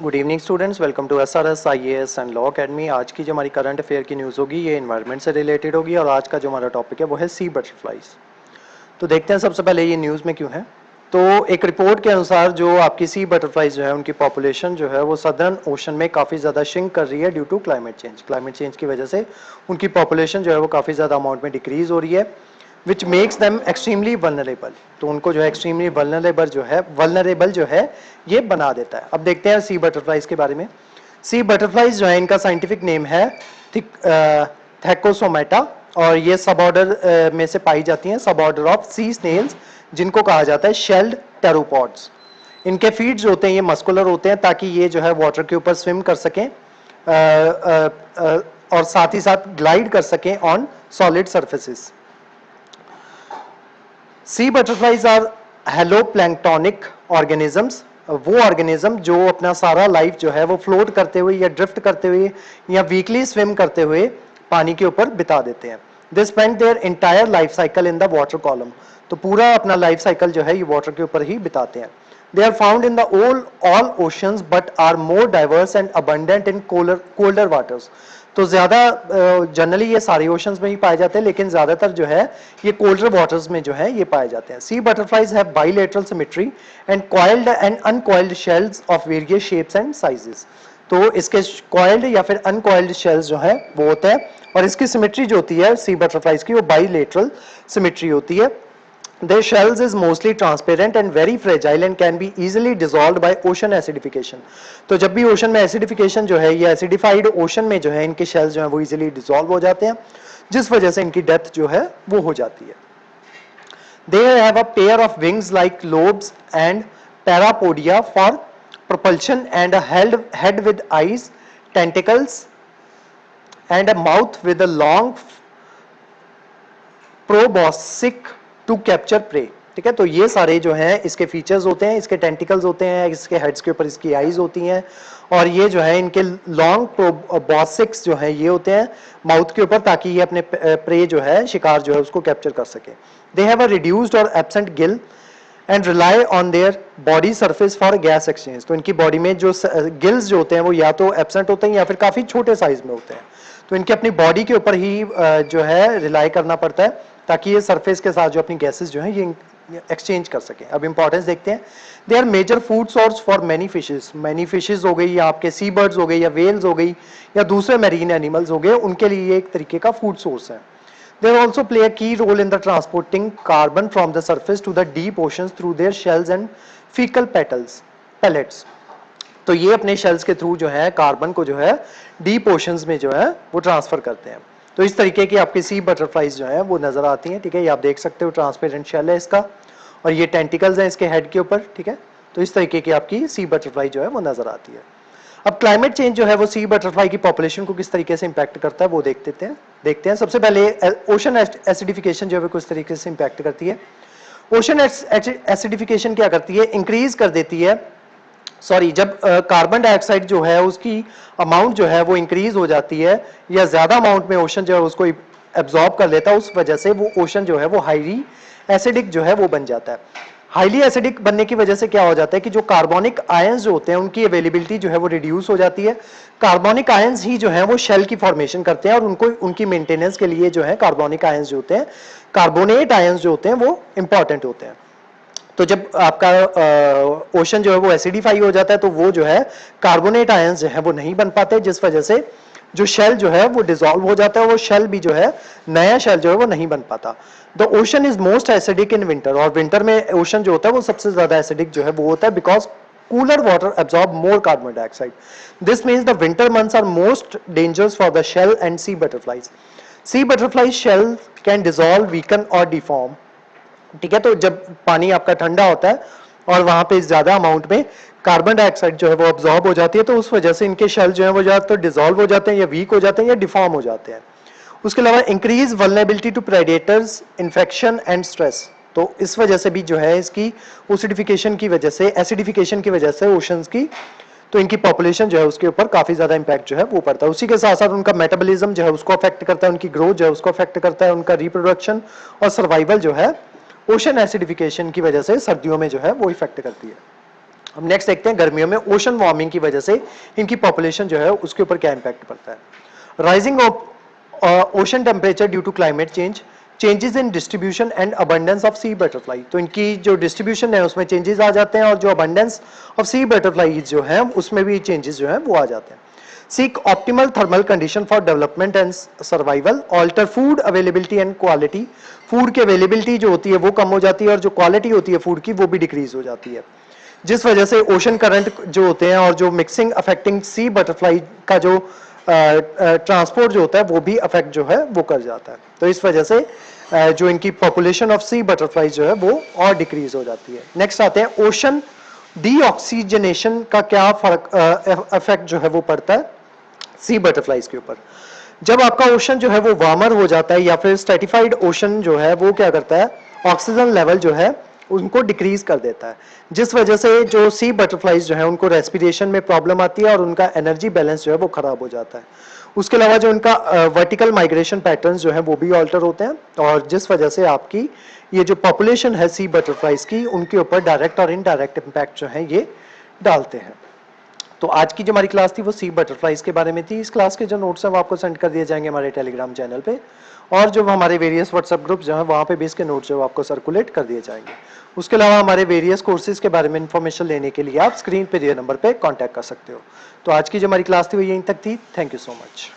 Good evening students, welcome to SRS IAS and law academy. आज की जो हमारी करंट अफेयर की न्यूज़ होगी ये एनवायरनमेंट से रिलेटेड होगी और आज का जो हमारा टॉपिक है वो है सी बटरफ्लाइज। तो देखते हैं सबसे पहले ये न्यूज़ में क्यों है। तो एक रिपोर्ट के अनुसार जो आपकी सी बटरफ्लाइज जो है उनकी पॉपुलेशन जो है वो सदर्न ओशन में काफ़ी ज़्यादा श्रिंक कर रही है ड्यू टू क्लाइमेट चेंज की वजह से उनकी पॉपुलेशन जो है वो काफ़ी ज़्यादा अमाउंट में डिक्रीज हो रही है, which makes them extremely vulnerable. तो उनको जो है एक्सट्रीमली वल्नरेबल जो है ये बना देता है। अब देखते हैं सी बटरफ्लाइज के बारे में। सी बटरफ्लाइज जो है इनका साइंटिफिक नेम है थैकोसोमेटा और ये सब ऑर्डर में से पाई जाती हैं, सब ऑर्डर ऑफ सी स्नेल्स, जिनको कहा जाता है शेल्ड टेरोपॉड्स। इनके फीट जो होते हैं ये मस्कुलर होते हैं ताकि ये जो है वाटर के ऊपर स्विम कर सकें और साथ ही साथ ग्लाइड कर सकें on solid surfaces. Sea butterflies are holoplanktonic organisms, वो ऑर्गेनिज्म जो अपना सारा लाइफ जो है वो फ्लोट करते हुए या ड्रिफ्ट करते हुए या वीकली स्विम करते हुए पानी के ऊपर बिता देते हैं। They spend their entire life cycle in the water column, तो पूरा अपना लाइफ साइकिल जो है ये वाटर के ऊपर ही बिताते हैं। They are found in the all oceans but are more diverse and abundant in colder waters. तो ज्यादा जनरली ये सारे ओशंस में ही पाए जाते हैं, लेकिन ज्यादातर जो है ये कोल्डर वाटर्स में जो है ये पाए जाते हैं। Sea butterflies have bilateral symmetry and coiled and uncoiled shells of various shapes and sizes. तो इसके कॉइल्ड या फिर अनकॉइल्ड शेल्स जो है वो होता है और इसकी सिमेट्री जो होती है सी बटरफ्लाइज की वो बाइलेटरल सिमेट्री होती है। Their shells is mostly transparent and very fragile and can be easily dissolved by ocean acidification. तो जब भी ओशन में एसिडिफिकेशन जो है ये एसिडिफाइड ओशन में जो है इनके शेल्स जो है वो इजीली डिसॉल्व हो जाते हैं, जिस वजह से इनकी डेथ जो है वो हो जाती है। They have a pair of wings like lobes and parapodia for propulsion and a head with eyes, tentacles and a mouth with a long proboscis to capture prey. ठीक है, तो ये सारे जो हैं इसके फीचर्स होते हैं, इसके टेंटिकल्स होते हैं, इसके हेड्स के ऊपर इसकी आईज होती हैं और ये जो है इनके लॉन्ग प्रोबॉसिक्स जो है ये होते हैं माउथ के ऊपर, ताकि ये अपने प्रे जो है शिकार जो है उसको कैप्चर कर सके। दे हैव अ रिड्यूस्ड और absent Gill and rely on their body surface for gas exchange. तो इनकी बॉडी में जो गिल्स जो होते हैं वो या तो एब्सेंट होते हैं या फिर काफी छोटे साइज में होते हैं। तो इनके अपनी बॉडी के ऊपर ही जो है रिलाई करना पड़ता है ताकि ये सरफेस के साथ जो अपनी गैसेस जो है ये एक्सचेंज कर सके। अब इंपॉर्टेंस देखते हैं। They are major food source for many fishes हो गई या आपके सी बर्ड्स हो गए या वेल्स हो गई या दूसरे मैरीन एनिमल्स हो गए, उनके लिए एक तरीके का फूड सोर्स है। They also play a key role in the transporting carbon from the surface to the deep oceans through their shells and fecal pellets. तो ये अपने शेल्स के थ्रू जो है कार्बन को जो है डीप ओशंस में जो है वो ट्रांसफर करते हैं। तो इस तरीके की आपकी सी बटरफ्लाइज जो है वो नजर आती हैं। ठीक है, ये आप देख सकते हो ट्रांसपेरेंट शेल है इसका और ये टेंटिकल्स हैं इसके हेड के ऊपर। ठीक है, तो इस तरीके की आपकी सी बटरफ्लाई जो है वो नजर आती है। अब क्लाइमेट चेंज जो है वो सी बटरफ्लाई की पॉपुलेशन को किस तरीके से इंपैक्ट करता है वो देखते हैं। सबसे पहले ओशन एसिडिफिकेशन जो है वो किस तरीके से इंपैक्ट करती है। ओशन एसिडिफिकेशन क्या करती है, इंक्रीज कर देती है जब कार्बन डाइऑक्साइड जो है उसकी अमाउंट जो है वो इंक्रीज हो जाती है या ज्यादा अमाउंट में ओशन जो है उसको एब्जॉर्ब कर लेता है, उस वजह से वो ओशन जो है वो हाईली एसिडिक जो है वो बन जाता है। हाईली एसिडिक बनने की वजह से क्या हो जाता है कि जो कार्बोनिक आयंस जो होते हैं उनकी अवेलेबिलिटी जो है वो रिड्यूस हो जाती है। कार्बोनिक आयंस ही जो है वो शेल की फॉर्मेशन करते हैं और उनको उनकी मेंटेनेंस के लिए जो है कार्बोनिक आयंस जो होते हैं, कार्बोनेट आयंस जो होते हैं वो इंपॉर्टेंट होते हैं। तो जब आपका ओशन जो है वो एसिडिफाई हो जाता है तो वो जो है कार्बोनेट आयंस जो है वो नहीं बन पाते, जिस वजह से जो शेल जो है वो डिसॉल्व हो जाता है, वो शेल भी जो है नया शेल जो है वो नहीं बन पाता। The ocean is most acidic in winter, और विंटर में ओशन जो होता है वो सबसे ज्यादा एसिडिक जो है वो होता है because cooler water absorb more carbon dioxide. This means the winter months are most dangerous for the shell and sea butterflies. Sea butterfly shell can dissolve, weaken or deform. ठीक है, तो जब पानी आपका ठंडा होता है और वहां पे ज्यादा अमाउंट में कार्बन डाइऑक्साइड जो है वो अब्सॉर्ब हो जाती है, तो उस वजह से इनके शेल जो है वो ज्यादातर डिसॉल्व हो जाते हैं या वीक हो जाते हैं या डिफॉर्म हो जाते हैं। उसके अलावा increase vulnerability to predators, infection and stress. तो इस वजह से भी जो है इसकी एसिडिफिकेशन की वजह से ओशंस की तो इनकी पॉपुलेशन जो है उसके ऊपर काफी ज्यादा इंपैक्ट जो है वो पड़ता है। उसी के साथ साथ उनका मेटाबॉलिज्म जो है उसको अफेक्ट करता है, उनकी ग्रोथ जो है उसको अफेक्ट करता है, उनका रिप्रोडक्शन और सर्वाइवल जो है ओशन एसिडिफिकेशन की वजह से सर्दियों में जो है वो इफेक्ट करती है। हम नेक्स्ट देखते हैं गर्मियों में ओशन वार्मिंग की वजह से इनकी पॉपुलेशन जो है उसके ऊपर क्या इंपैक्ट पड़ता है। Rising of ocean temperature due to climate change, changes in distribution and abundance of sea butterfly, तो इनकी जो डिस्ट्रीब्यूशन है उसमें चेंजेस आ जाते हैं और जो अबंडेंस ऑफ सी बटरफ्लाई जो है उसमें भी चेंजेस जो है वो आ जाते हैं। Seek optimal thermal condition for development and survival, alter food availability and quality, food की अवेलेबिलिटी जो होती है वो कम हो जाती है और जो क्वालिटी होती है फूड की वो भी डिक्रीज हो जाती है, जिस वजह से ओशन करंट जो होते हैं और जो मिक्सिंग अफेक्टिंग सी बटरफ्लाई का जो ट्रांसपोर्ट जो होता है वो भी अफेक्ट जो है वो कर जाता है। तो इस वजह से जो इनकी पॉपुलेशन ऑफ सी बटरफ्लाई जो है वो और डिक्रीज हो जाती है। नेक्स्ट आते हैं ओशन डीऑक्सीजनेशन का क्या फर्क इफेक्ट जो है वो पड़ता है सी बटरफ्लाइज के ऊपर। जब आपका ओशन जो है वो वार्मर हो जाता है या फिर स्ट्रेटिफाइड ओशन जो है वो क्या करता है, ऑक्सीजन लेवल जो है उनको डिक्रीज कर देता है, जिस वजह से जो सी बटरफ्लाइज जो है उनको रेस्पिरेशन में प्रॉब्लम आती है और उनका एनर्जी बैलेंस जो है वो खराब हो जाता है। उसके अलावा जो इनका वर्टिकल माइग्रेशन पैटर्न्स जो है वो भी ऑल्टर होते हैं और जिस वजह से आपकी ये जो पॉपुलेशन है सी बटरफ्लाइज की उनके ऊपर डायरेक्ट और इनडायरेक्ट इम्पैक्ट जो है ये डालते हैं। तो आज की जो हमारी क्लास थी वो सी बटरफ्लाइज के बारे में थी। इस क्लास के जो नोट्स हैं वो आपको सेंड कर दिए जाएंगे हमारे टेलीग्राम चैनल पे और जो हमारे वेरियस व्हाट्सएप ग्रुप्स जो हैं वहाँ पे भी इसके नोट्स जो आपको सर्कुलेट कर दिए जाएंगे। उसके अलावा हमारे वेरियस कोर्सेज के बारे में इन्फॉर्मेशन लेने के लिए आप स्क्रीन पे दिए नंबर पे कॉन्टैक्ट कर सकते हो। तो आज की जो हमारी क्लास थी वो यहीं तक थी। Thank you so much.